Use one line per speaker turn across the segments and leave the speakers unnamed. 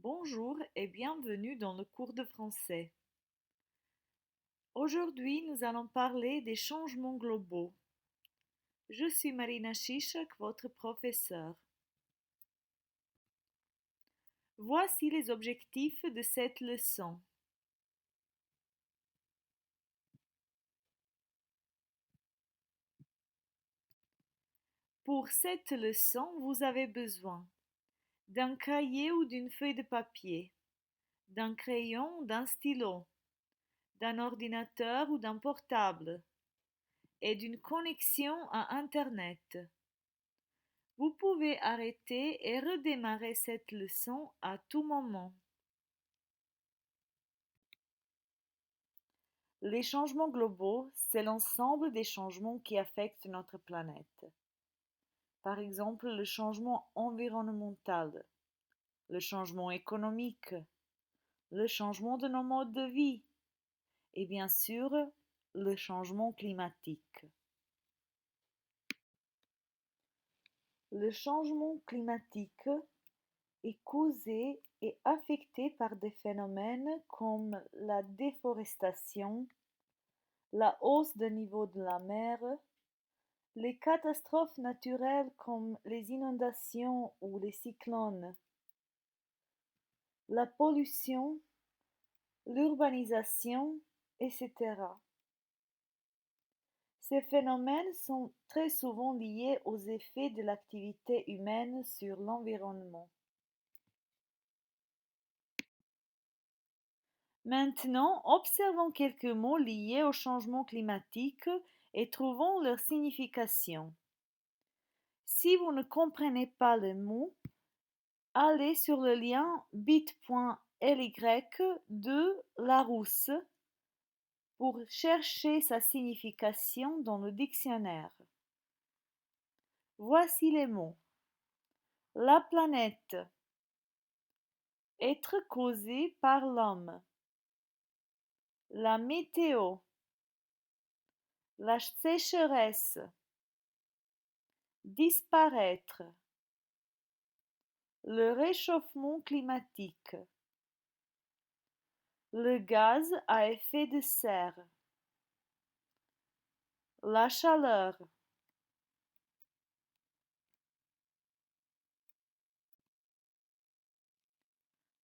Bonjour et bienvenue dans le cours de français. Aujourd'hui, nous allons parler des changements globaux. Je suis Marina Chichak, votre professeure. Voici les objectifs de cette leçon. Pour cette leçon, vous avez besoin d'un cahier ou d'une feuille de papier, d'un crayon, d'un stylo, d'un ordinateur ou d'un portable et d'une connexion à Internet. Vous pouvez arrêter et redémarrer cette leçon à tout moment. Les changements globaux, c'est l'ensemble des changements qui affectent notre planète. Par exemple, le changement environnemental, le changement économique, le changement de nos modes de vie et bien sûr, le changement climatique. Le changement climatique est causé et affecté par des phénomènes comme la déforestation, la hausse du niveau de la mer, les catastrophes naturelles comme les inondations ou les cyclones, la pollution, l'urbanisation, etc. Ces phénomènes sont très souvent liés aux effets de l'activité humaine sur l'environnement. Maintenant, observons quelques mots liés au changement climatique et trouvons leur signification. Si vous ne comprenez pas le mot, allez sur le lien bit.ly de Larousse pour chercher sa signification dans le dictionnaire. Voici les mots. La planète. Être causé par l'homme. La météo. La sécheresse. Disparaître. Le réchauffement climatique. Le gaz à effet de serre. La chaleur.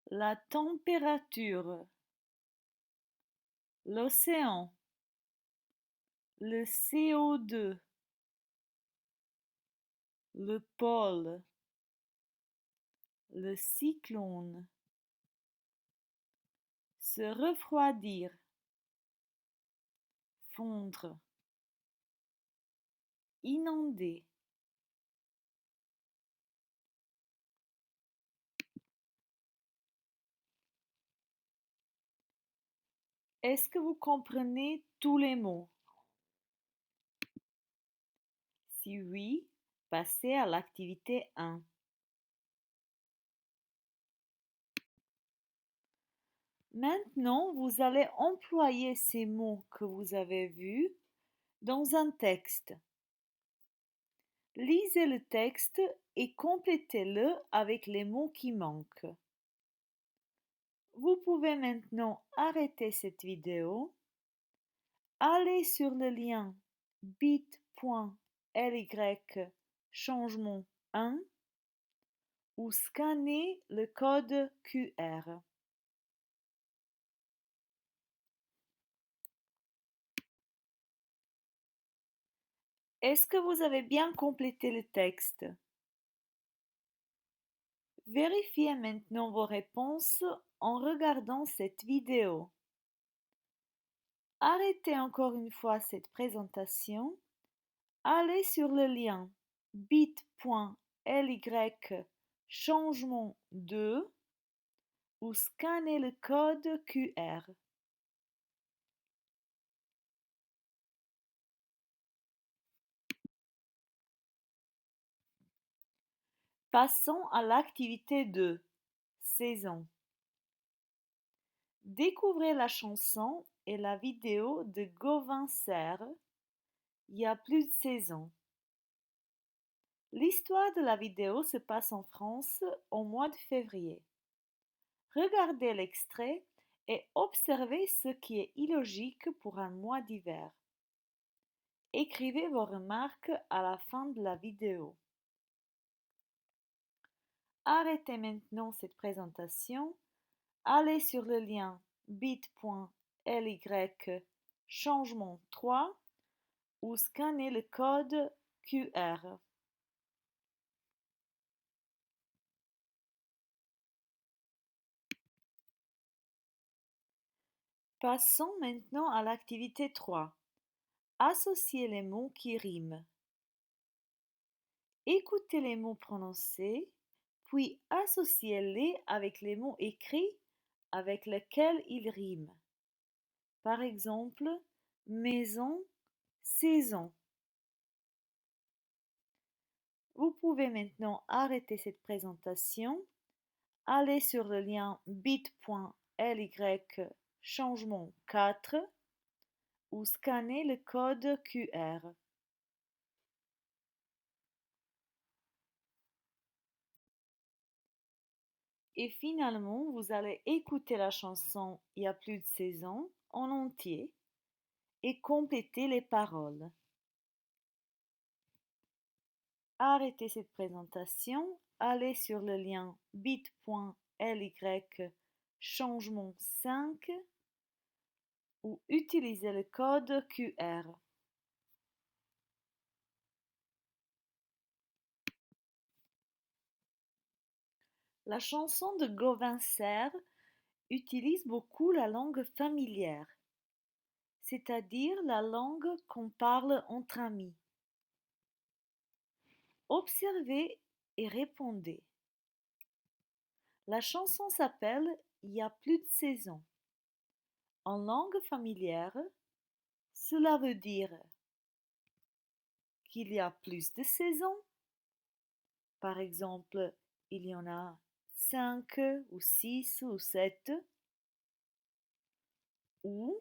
La température. L'océan. Le CO2. Le pôle. Le cyclone. Se refroidir. Fondre. Inonder. Est-ce que vous comprenez tous les mots? Si oui, passez à l'activité 1. Maintenant, vous allez employer ces mots que vous avez vus dans un texte. Lisez le texte et complétez-le avec les mots qui manquent. Vous pouvez maintenant arrêter cette vidéo, aller sur le lien bit.ly changement 1 ou scanner le code QR. Est-ce que vous avez bien complété le texte? Vérifiez maintenant vos réponses en regardant cette vidéo. Arrêtez encore une fois cette présentation. Allez sur le lien bit.ly changement 2 ou scannez le code QR. Passons à l'activité 2, saison. Découvrez la chanson et la vidéo de Gauvin Serre, Il y a plus de saison. L'histoire de la vidéo se passe en France au mois de février. Regardez l'extrait et observez ce qui est illogique pour un mois d'hiver. Écrivez vos remarques à la fin de la vidéo. Arrêtez maintenant cette présentation. Allez sur le lien bit.ly changement 3 ou scannez le code QR. Passons maintenant à l'activité 3. Associez les mots qui riment. Écoutez les mots prononcés, puis associez-les avec les mots écrits avec lesquels ils riment. Par exemple, maison, saison. Vous pouvez maintenant arrêter cette présentation, aller sur le lien bit.ly changement 4 ou scanner le code QR. Et finalement, vous allez écouter la chanson Il y a plus de saison en entier et compléter les paroles. Arrêtez cette présentation, allez sur le lien bit.ly changement 5 ou utilisez le code QR. La chanson de Gauvin Serre utilise beaucoup la langue familière, c'est-à-dire la langue qu'on parle entre amis. Observez et répondez. La chanson s'appelle Il y a plus de saison. En langue familière, cela veut dire qu'il y a plus de saisons. Par exemple, il y en a 5 ou 6 ou 7. Ou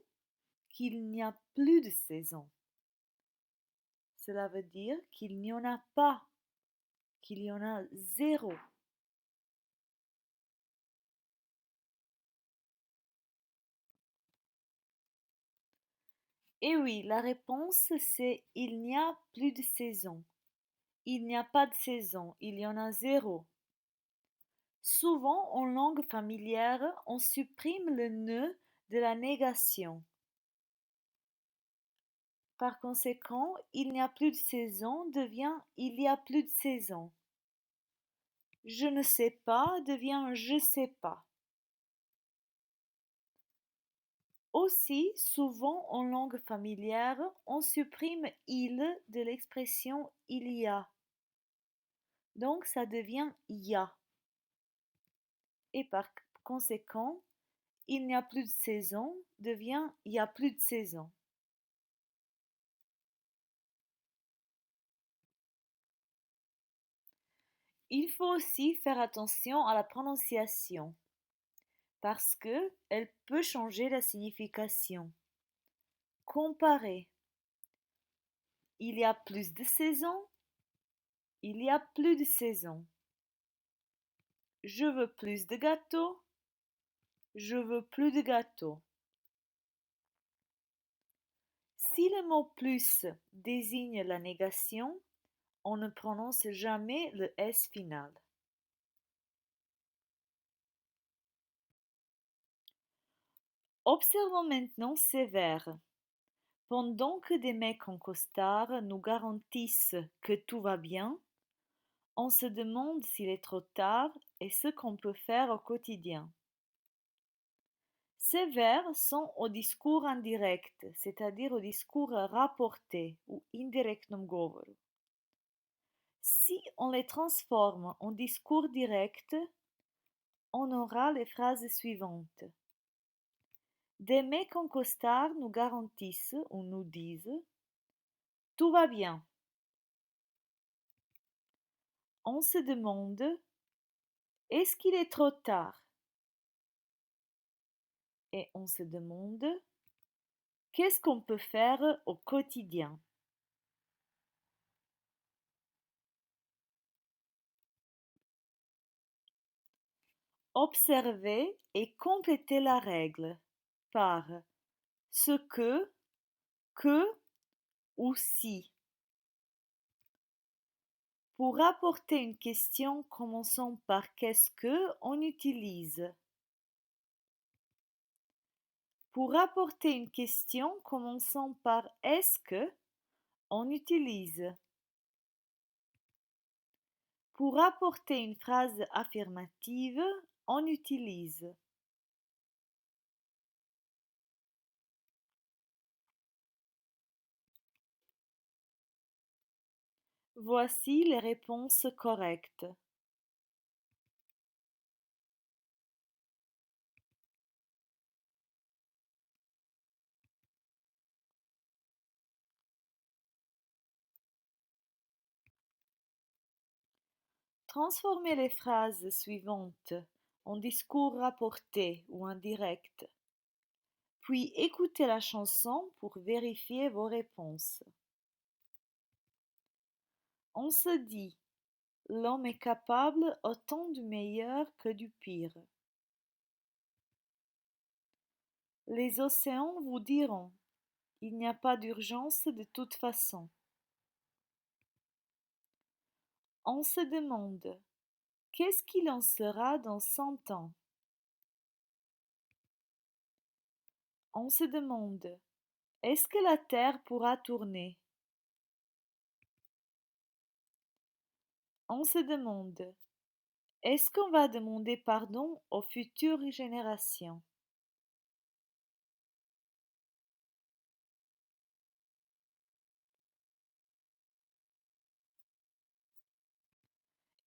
qu'il n'y a plus de saison. Cela veut dire qu'il n'y en a pas, qu'il y en a zéro. Et oui, la réponse c'est il n'y a plus de saison. Il n'y a pas de saison, il y en a zéro. Souvent, en langue familière, on supprime le ne de la négation. Par conséquent, il n'y a plus de saison devient il y a plus de saison. Je ne sais pas devient je sais pas. Aussi, souvent en langue familière, on supprime il de l'expression il y a. Donc ça devient y a. Et par conséquent, il n'y a plus de saison devient il n'y a plus de saison. Il faut aussi faire attention à la prononciation parce que elle peut changer la signification. Comparer. Il y a plus de saisons, il y a plus de saisons. Je veux plus de gâteaux, je veux plus de gâteaux. Si le mot plus désigne la négation, on ne prononce jamais le S final. Observons maintenant ces vers. Pendant que des mecs en costard nous garantissent que tout va bien, on se demande s'il est trop tard et ce qu'on peut faire au quotidien. Ces vers sont au discours indirect, c'est-à-dire au discours rapporté ou indirectnom govoru. Si on les transforme en discours direct, on aura les phrases suivantes. Des mecs en costard nous garantissent ou nous disent tout va bien. On se demande est-ce qu'il est trop tard? Et on se demande qu'est-ce qu'on peut faire au quotidien? Observez et complétez la règle par ce que ou si. Pour rapporter une question commençant par qu'est-ce que, on utilise. Pour rapporter une question commençant par est-ce que, on utilise. Pour rapporter une phrase affirmative, on utilise. Voici les réponses correctes. Transformez les phrases suivantes en discours rapporté ou indirect, puis écoutez la chanson pour vérifier vos réponses. On se dit, l'homme est capable autant du meilleur que du pire. Les océans vous diront, il n'y a pas d'urgence de toute façon. On se demande, qu'est-ce qu'il en sera dans 100 ans? On se demande, est-ce que la Terre pourra tourner? On se demande, est-ce qu'on va demander pardon aux futures générations?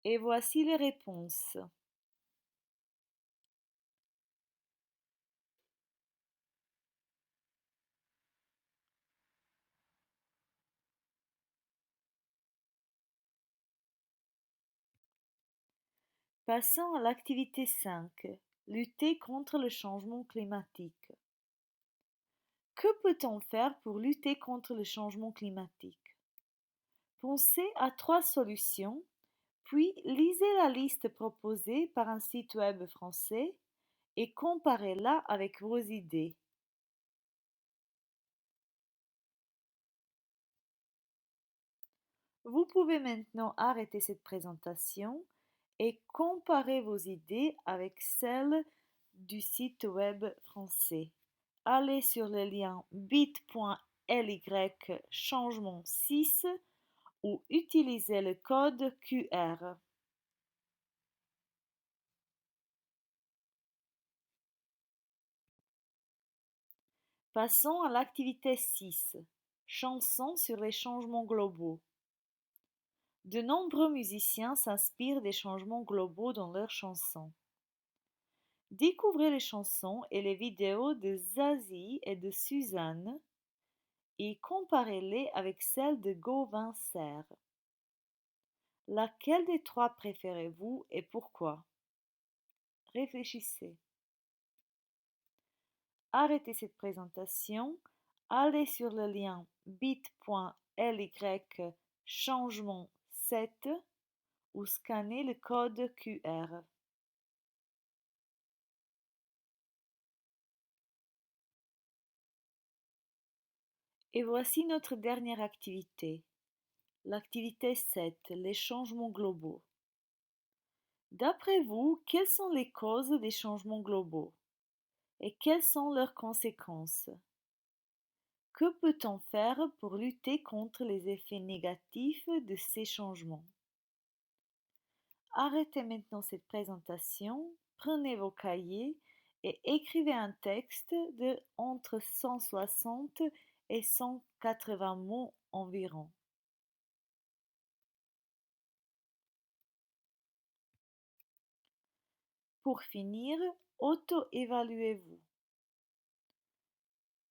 Et voici les réponses. Passons à l'activité 5. Lutter contre le changement climatique. Que peut-on faire pour lutter contre le changement climatique? Pensez à 3 solutions, puis lisez la liste proposée par un site web français et comparez-la avec vos idées. Vous pouvez maintenant arrêter cette présentation et comparer vos idées avec celles du site web français. Allez sur le lien bit.ly changement 6 ou utilisez le code QR. Passons à l'activité 6. Chansons sur les changements globaux. De nombreux musiciens s'inspirent des changements globaux dans leurs chansons. Découvrez les chansons et les vidéos de Zazie et de Suzanne et comparez-les avec celles de Gauvin Serre. Laquelle des 3 préférez-vous et pourquoi? Réfléchissez. Arrêtez cette présentation, allez sur le lien bit.ly changement 7 ou scannez le code QR. Et voici notre dernière activité. L'activité 7, les changements globaux. D'après vous, quelles sont les causes des changements globaux et quelles sont leurs conséquences? Que peut-on faire pour lutter contre les effets négatifs de ces changements? Arrêtez maintenant cette présentation, prenez vos cahiers et écrivez un texte de entre 160 et 180 mots environ. Pour finir, auto-évaluez-vous.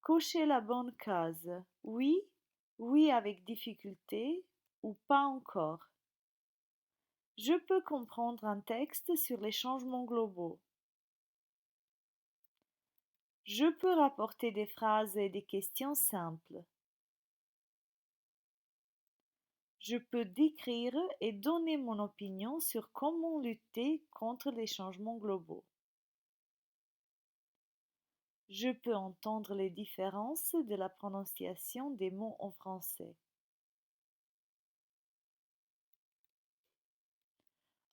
Cochez la bonne case. Oui, oui avec difficulté ou pas encore. Je peux comprendre un texte sur les changements globaux. Je peux rapporter des phrases et des questions simples. Je peux décrire et donner mon opinion sur comment lutter contre les changements globaux. Je peux entendre les différences de la prononciation des mots en français.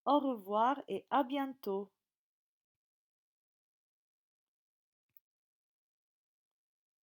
Au revoir et à bientôt.